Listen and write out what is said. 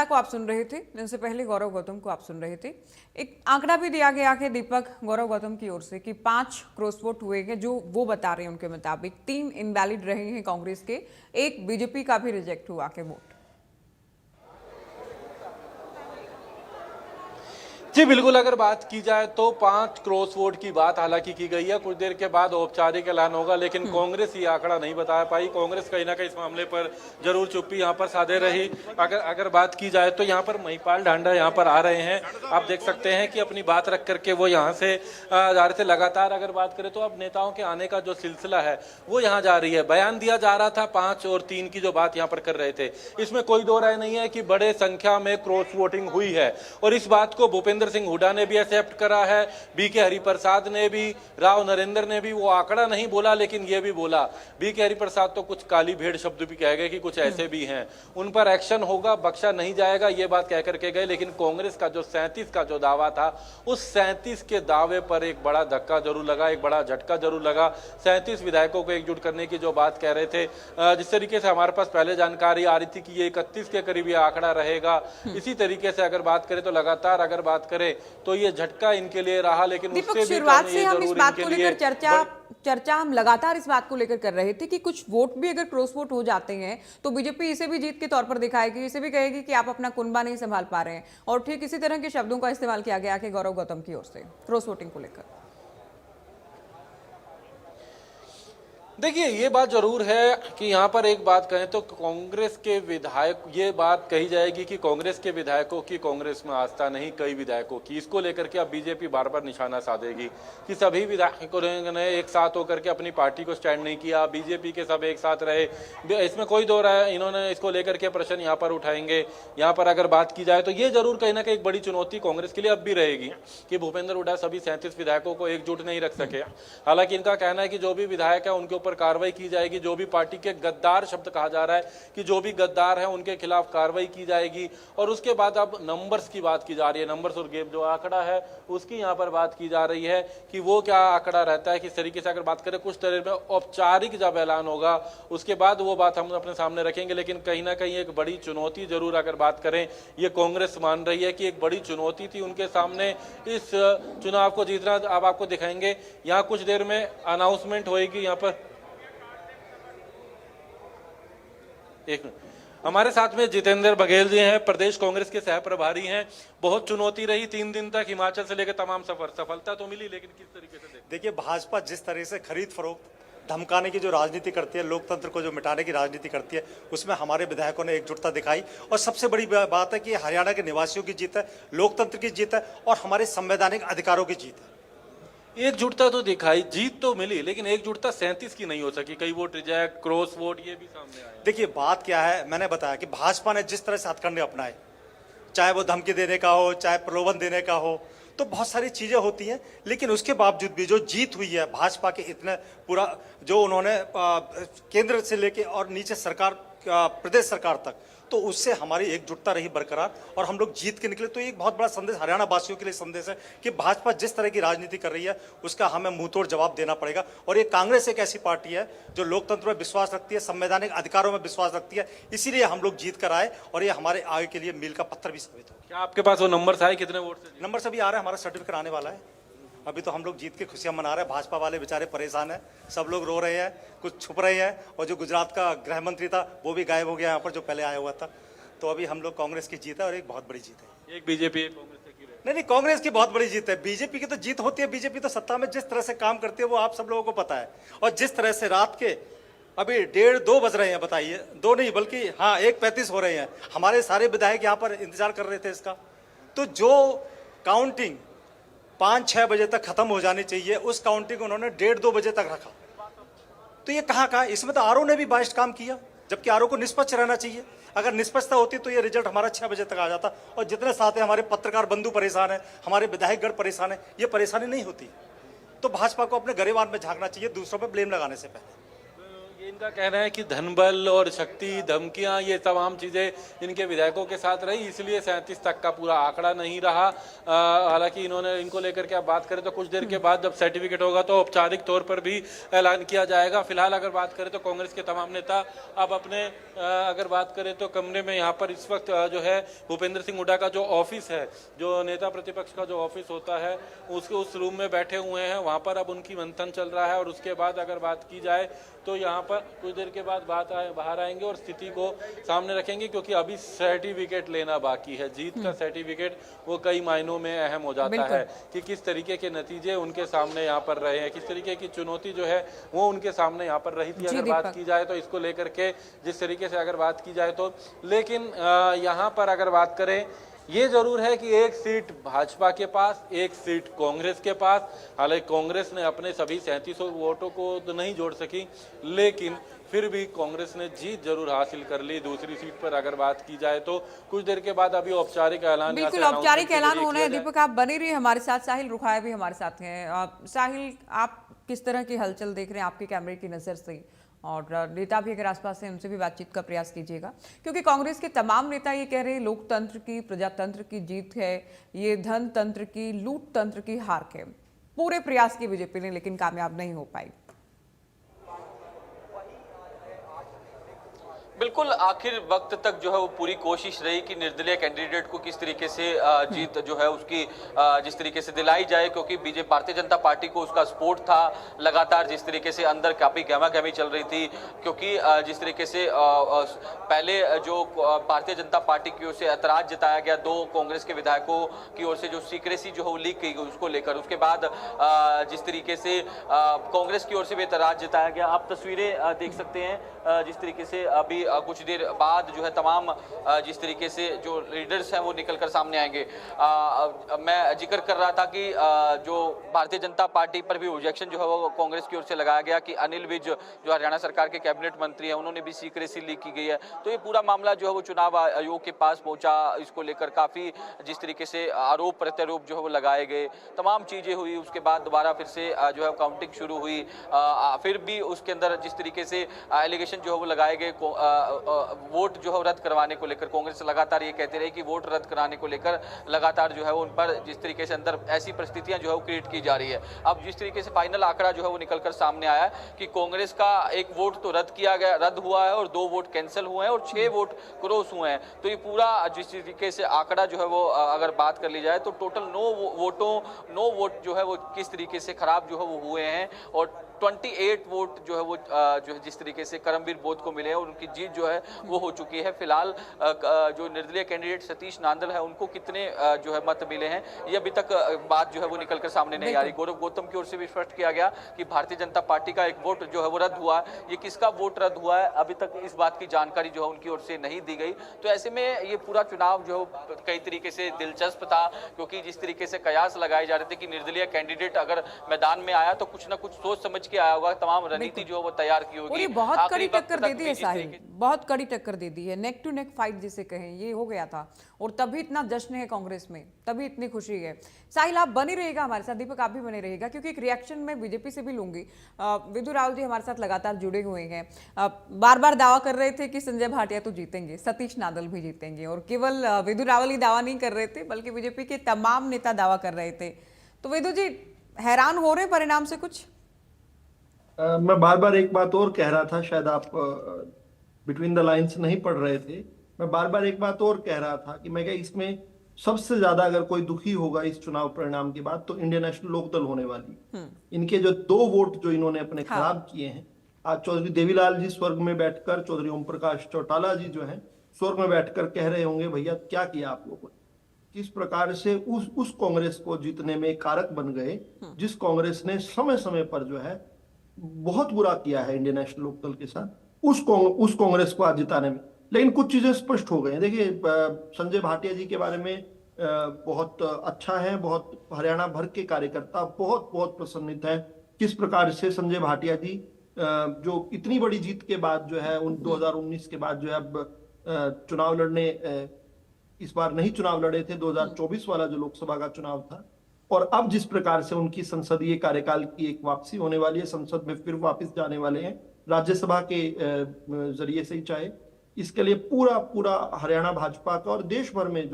को आप सुन रहे थे, जिनसे पहले गौरव गौतम को आप सुन रहे थे। एक आंकड़ा भी दिया गया कि दीपक गौरव गौतम की ओर से कि 5 क्रॉस वोट हुए हैं, जो वो बता रहे हैं। उनके मुताबिक 3 इनवैलिड रहे हैं कांग्रेस के, एक बीजेपी का भी रिजेक्ट हुआ के वोट। जी बिल्कुल, अगर बात की जाए तो 5 क्रॉस वोट की बात हालांकि की गई है। कुछ देर के बाद औपचारिक ऐलान होगा, लेकिन कांग्रेस ये आंकड़ा नहीं बता पाई। कांग्रेस कहीं ना कहीं इस मामले पर जरूर चुप्पी यहाँ पर साधे रही। अगर बात की जाए तो यहाँ पर महिपाल ढांडा यहाँ पर आ रहे हैं। आप देख सकते हैं कि अपनी बात रख करके वो यहाँ से जा रहे थे। लगातार अगर बात करें तो अब नेताओं के आने का जो सिलसिला है वो यहाँ जा रही है। बयान दिया जा रहा था 5 और 3 की जो बात यहाँ पर कर रहे थे, इसमें कोई दो राय नहीं है कि बड़े संख्या में क्रॉस वोटिंग हुई है। और इस बात को भूपेंद्र सिंह हुड्डा ने भी एक्सेप्ट करा है, बीके हरिप्रसाद ने भी, राव नरेंद्र ने भी। वो आंकड़ा नहीं बोला, लेकिन ये भी बोला, बीके हरिप्रसाद तो कुछ काली भेड़ शब्द भी कह गए कि कुछ ऐसे भी हैं, उन पर एक्शन होगा, बख्शा नहीं जाएगा, ये बात कह करके गए। लेकिन कांग्रेस का जो 37 का जो दावा था, उस 37 के दावे पर एक बड़ा धक्का जरूर लगा, एक बड़ा झटका जरूर लगा। 37 विधायकों को एकजुट करने की जो बात कह रहे थे, जिस तरीके से हमारे पास पहले जानकारी आ रही थी कि ये 31 के करीब ये आंकड़ा रहेगा, इसी तरीके से अगर बात करें तो लगातार अगर बात करें तो ये झटका इनके लिए रहा। लेकिन उससे शुरुआत से हम इस बात को लेकर चर्चा हम लगातार इस बात को लेकर कर रहे थे कि कुछ वोट भी अगर क्रॉस वोट हो जाते हैं तो बीजेपी इसे भी जीत के तौर पर दिखाएगी, इसे भी कहेगी कि आप अपना कुनबा नहीं संभाल पा रहे हैं। और ठीक इसी तरह के शब्दों का इस्तेमाल किया गया कि गौरव गौतम की ओर से क्रॉस वोटिंग को लेकर। देखिए, ये बात जरूर है कि यहाँ पर एक बात कहें तो कांग्रेस के विधायक, ये बात कही जाएगी कि कांग्रेस के विधायकों की कांग्रेस में आस्था नहीं, कई विधायकों की। इसको लेकर के अब बीजेपी बार बार निशाना साधेगी कि सभी विधायकों ने एक साथ होकर के अपनी पार्टी को स्टैंड नहीं किया, बीजेपी के सब एक साथ रहे, इसमें कोई दो राय। इन्होंने इसको लेकर के प्रश्न यहाँ पर उठाएंगे। यहाँ पर अगर बात की जाए तो ये जरूर कहीं ना कहीं एक बड़ी चुनौती कांग्रेस के लिए अब भी रहेगी कि भूपेंद्र हुड्डा सभी 37 विधायकों को एकजुट नहीं रख सके। हालांकि इनका कहना है कि जो भी विधायक है उनके पर कार्रवाई की जाएगी, जो भी पार्टी के गद्दार, शब्द कहा जा रहा है कि जो भी गद्दार है उनके खिलाफ कार्रवाई की जाएगी। और उसके बाद अब नंबर्स की बात की जा रही है, नंबर्स और गेम जो आंकड़ा है उसकी यहाँ पर बात की जा रही है कि वो क्या आंकड़ा रहता है, किस तरीके से अगर बात करें कुछ तरह में औपचारिक जब ऐलान होगा उसके बाद वो बात हम अपने सामने रखेंगे। लेकिन कहीं ना कहीं एक बड़ी चुनौती जरूर अगर बात करें, ये कांग्रेस मान रही है कि एक बड़ी चुनौती थी उनके सामने इस चुनाव को जीतना। अब आपको दिखाएंगे, यहाँ कुछ देर में अनाउंसमेंट होगी। यहाँ पर एक हमारे साथ में जितेंद्र बघेल जी हैं, प्रदेश कांग्रेस के सह प्रभारी हैं। बहुत चुनौती रही 3 दिन तक, हिमाचल से लेकर तमाम सफर, सफलता तो मिली, लेकिन किस तरीके से देखिए, भाजपा जिस तरह से खरीद फरोख्त धमकाने की जो राजनीति करती है, लोकतंत्र को जो मिटाने की राजनीति करती है, उसमें हमारे विधायकों ने एकजुटता दिखाई। और सबसे बड़ी बात है कि हरियाणा के निवासियों की जीत है, लोकतंत्र की जीत है और हमारे संवैधानिक अधिकारों की जीत है। एकजुटता तो दिखाई, जीत तो मिली, लेकिन एकजुटता 37 की नहीं हो सकी, कई वोट रिजेक्ट, क्रॉस वोट, ये भी सामने आया। देखिए, बात क्या है, मैंने बताया कि भाजपा ने जिस तरह से हथकंडे अपनाए, चाहे वो धमकी देने का हो, चाहे प्रलोभन देने का हो, तो बहुत सारी चीजें होती हैं। लेकिन उसके बावजूद भी जो जीत हुई है भाजपा के, इतने पूरा जो उन्होंने केंद्र से लेके और नीचे सरकार, प्रदेश सरकार तक, तो उससे हमारी एकजुटता रही बरकरार और हम लोग जीत के निकले। तो एक बहुत बड़ा संदेश हरियाणा वासियों के लिए संदेश है कि भाजपा जिस तरह की राजनीति कर रही है उसका हमें मुंहतोड़ जवाब देना पड़ेगा। और ये कांग्रेस एक ऐसी पार्टी है जो लोकतंत्र में विश्वास रखती है, संवैधानिक अधिकारों में विश्वास रखती है, इसीलिए हम लोग जीत कर आए और ये हमारे आगे के लिए मील का पत्थर भी साबित हो। क्या आपके पास वो नंबर आए, कितने वोट से? नंबर से भी आ रहा है, हमारा सर्टिफिकेट आने वाला है। अभी तो हम लोग जीत के खुशियां मना रहे हैं। भाजपा वाले बेचारे परेशान हैं, सब लोग रो रहे हैं, कुछ छुप रहे हैं। और जो गुजरात का गृह मंत्री था वो भी गायब हो गया यहाँ पर, जो पहले आया हुआ था। तो अभी हम लोग कांग्रेस की जीत है और एक बहुत बड़ी जीत है। एक बीजेपी, एक कांग्रेस। नहीं, कांग्रेस की बहुत बड़ी जीत है। बीजेपी की तो जीत होती है, बीजेपी तो सत्ता में जिस तरह से काम करती है वो आप सब लोगों को पता है। और जिस तरह से रात के अभी 1:30-2 बज रहे हैं, बताइए, 2 नहीं बल्कि हाँ 1:35 हो रहे हैं, हमारे सारे विधायक यहाँ पर इंतजार कर रहे थे इसका। तो जो काउंटिंग 5-6 बजे तक खत्म हो जानी चाहिए, उस काउंटिंग उन्होंने 1:30-2 बजे तक रखा। तो ये कहाँ इसमें तो आरओ ने भी बाइस्ट काम किया, जबकि आरओ को निष्पक्ष रहना चाहिए। अगर निष्पक्षता होती तो ये रिजल्ट हमारा 6 बजे तक आ जाता। और जितने साथ हैं हमारे पत्रकार बंधु परेशान है, हमारे विधायकगण परेशान है, ये परेशानी नहीं होती। तो भाजपा को अपने गरेबान में झांकना चाहिए, दूसरों पर ब्लेम लगाने से पहले। इनका कहना है कि धनबल और शक्ति, धमकियां, ये तमाम चीजें इनके विधायकों के साथ रही, इसलिए 37 तक का पूरा आंकड़ा नहीं रहा। हालांकि इन्होंने इनको लेकर के आप बात करें तो कुछ देर के बाद जब सर्टिफिकेट होगा तो औपचारिक तौर पर भी ऐलान किया जाएगा। फिलहाल अगर बात करें तो कांग्रेस के तमाम नेता अब अपने अगर बात करें तो कमरे में यहाँ पर इस वक्त जो है भूपेंद्र सिंह हुड्डा का जो ऑफिस है, जो नेता प्रतिपक्ष का जो ऑफिस होता है, उसके उस रूम में बैठे हुए हैं। वहाँ पर अब उनकी मंथन चल रहा है और उसके बाद अगर बात की जाए तो यहाँ पर कुछ देर के बाद बाहर आएंगे और स्थिति को सामने रखेंगे, क्योंकि अभी सर्टिफिकेट लेना बाकी है। जीत का सर्टिफिकेट वो कई मायनों में अहम हो जाता है कि किस तरीके के नतीजे उनके सामने यहाँ पर रहे हैं, किस तरीके की चुनौती जो है वो उनके सामने यहाँ पर रही थी। अगर बात की जाए तो इसको लेकर के जिस तरीके से अगर बात की जाए तो, लेकिन यहाँ पर अगर बात करें, ये जरूर है कि एक सीट भाजपा के पास, एक सीट कांग्रेस के पास। हालांकि कांग्रेस ने अपने सभी 37 वोटों को तो नहीं जोड़ सकी, लेकिन फिर भी कांग्रेस ने जीत जरूर हासिल कर ली। दूसरी सीट पर अगर बात की जाए तो कुछ देर के बाद अभी औपचारिक ऐलान, बिल्कुल औपचारिक ऐलान होना है। दीपक, आप बने रहिए हमारे साथ। साहिल रुखाया भी हमारे साथ हैं। साहिल, आप किस तरह की हलचल देख रहे हैं आपके कैमरे की नजर से? और नेता भी अगर आसपास हैं उनसे भी बातचीत का प्रयास कीजिएगा, क्योंकि कांग्रेस के तमाम नेता ये कह रहे हैं लोकतंत्र की, प्रजातंत्र की जीत है, ये धन तंत्र की, लूट तंत्र की हार है। पूरे प्रयास की बीजेपी ने, लेकिन कामयाब नहीं हो पाई। बिल्कुल, आखिर वक्त तक जो है वो पूरी कोशिश रही कि निर्दलीय कैंडिडेट को किस तरीके से जीत जो है उसकी जिस तरीके से दिलाई जाए, क्योंकि बीजेपी भारतीय जनता पार्टी को उसका सपोर्ट था लगातार। जिस तरीके से अंदर काफी गहमागहमी चल रही थी, क्योंकि जिस तरीके से पहले जो भारतीय जनता पार्टी की ओर से ऐतराज जताया गया 2 कांग्रेस के विधायकों की ओर से, जो सीक्रेसी जो है वो लीक की गई उसको लेकर, उसके बाद जिस तरीके से कांग्रेस की ओर से भी ऐतराज जताया गया। आप तस्वीरें देख सकते हैं जिस तरीके से अभी कुछ देर बाद जो है तमाम जिस तरीके से जो लीडर्स हैं वो निकलकर सामने आएंगे। मैं जिक्र कर रहा था कि जो भारतीय जनता पार्टी पर भी ऑब्जेक्शन जो है वो कांग्रेस की ओर से लगाया गया कि अनिल विज जो हरियाणा सरकार के कैबिनेट मंत्री हैं, उन्होंने भी सीक्रेसी लीक की गई है। तो ये पूरा मामला जो है वो चुनाव आयोग के पास पहुंचा। इसको लेकर काफी जिस तरीके से आरोप प्रत्यारोप जो है वो लगाए गए, तमाम चीजें हुई। उसके बाद दोबारा फिर से जो है काउंटिंग शुरू हुई, फिर भी उसके अंदर जिस तरीके से एलिगेशन जो है वो लगाए गए वोट जो है रद्द करवाने को लेकर। कांग्रेस लगातार ये कहते रहे कि वोट रद्द कराने को लेकर लगातार जो है उन पर जिस तरीके से अंदर ऐसी परिस्थितियां जो है वो क्रिएट की जा रही है। अब जिस तरीके से फाइनल आंकड़ा जो है वो निकलकर सामने आया कि कांग्रेस का 1 वोट तो रद्द हुआ है और 2 वोट कैंसिल हुए हैं और 6 वोट क्रॉस हुए हैं। तो ये पूरा जिस तरीके से आंकड़ा जो है वो अगर बात कर ली जाए तो टोटल 9 वोट जो है वो किस तरीके से खराब जो है वो हुए हैं और 28 वोट जो है वो जो है जिस तरीके से करमवीर बोध को मिले हैं और उनकी जीत जो है वो हो चुकी है। फिलहाल जो निर्दलीय कैंडिडेट सतीश नांदल है उनको कितने जो है मत मिले हैं ये अभी तक बात जो है वो निकलकर सामने नहीं आ रही। गौरव गौतम की ओर से भी स्पष्ट किया गया कि भारतीय जनता पार्टी का 1 वोट जो है वो रद्द हुआ है। ये किसका वोट रद्द हुआ है अभी तक इस बात की जानकारी जो है उनकी ओर से नहीं दी गई। तो ऐसे में ये पूरा चुनाव जो है कई तरीके से दिलचस्प था, क्योंकि जिस तरीके से कयास लगाए जा रहे थे कि निर्दलीय कैंडिडेट अगर मैदान में आया तो कुछ ना कुछ सोच समझ के आया होगा, तमाम रणनीति जो वो तैयार की होगी। बहुत कड़ी टक्कर दे दी है साहिल, बहुत कड़ी टक्कर दे दी है, नेक टू नेक फाइट जिसे कहें, ये हो गया था और तभी इतना जश्न है कांग्रेस में, तभी इतनी खुशी है। साहिल आप बने रहेगा हमारे साथ, दीपक आप भी बने रहेगा, क्योंकि एक रिएक्शन में बीजेपी से भी लूंगी। विदु रावल जी हमारे साथ लगातार जुड़े हुए हैं, बार बार दावा कर रहे थे कि संजय भाटिया तो जीतेंगे, सतीश नांदल भी जीतेंगे, और केवल विदु रावल ही दावा नहीं कर रहे थे बल्कि बीजेपी के तमाम नेता दावा कर रहे थे। तो विदु जी हैरान हो रहे परिणाम से कुछ? मैं बार बार एक बात और कह रहा था, शायद आप बिटवीन द लाइंस नहीं पढ़ रहे थे। मैं बार बार एक बात और कह रहा था कि मैं क्या इसमें सबसे ज्यादा अगर कोई दुखी होगा इस चुनाव परिणाम के बाद तो इंडियन नेशनल लोकदल होने वाली। इनके जो 2 वोट जो इन्होंने अपने खराब किए हैं, आज चौधरी देवीलाल जी स्वर्ग में बैठकर, चौधरी ओम प्रकाश चौटाला जी जो हैं स्वर्ग में बैठकर कह रहे होंगे भैया क्या किया आप लोगों ने, किस प्रकार से उस कांग्रेस को जीतने में कारक बन गए जिस कांग्रेस ने समय समय पर जो है बहुत बुरा किया है इंडियन नेशनल लोकदल के साथ, उस कांग्रेस को आज जिताने में। लेकिन कुछ चीजें स्पष्ट हो गई हैं। देखिए संजय भाटिया जी के बारे में बहुत अच्छा है, बहुत हरियाणा भर के कार्यकर्ता बहुत बहुत प्रसन्नित है किस प्रकार से संजय भाटिया जी जो इतनी बड़ी जीत के बाद जो है 2019 के बाद जो है अब चुनाव लड़ने, इस बार नहीं चुनाव लड़े थे, 2024 वाला जो लोकसभा का चुनाव था, और अब जिस प्रकार से उनकी संसदीय कार्यकाल की एक वापसी होने वाली है, संसद में फिर वापस जाने वाले हैं, राज्यसभा के जरिए से ही चाहे, इसके लिए पूरा पूरा हरियाणा भाजपा का और देश भर में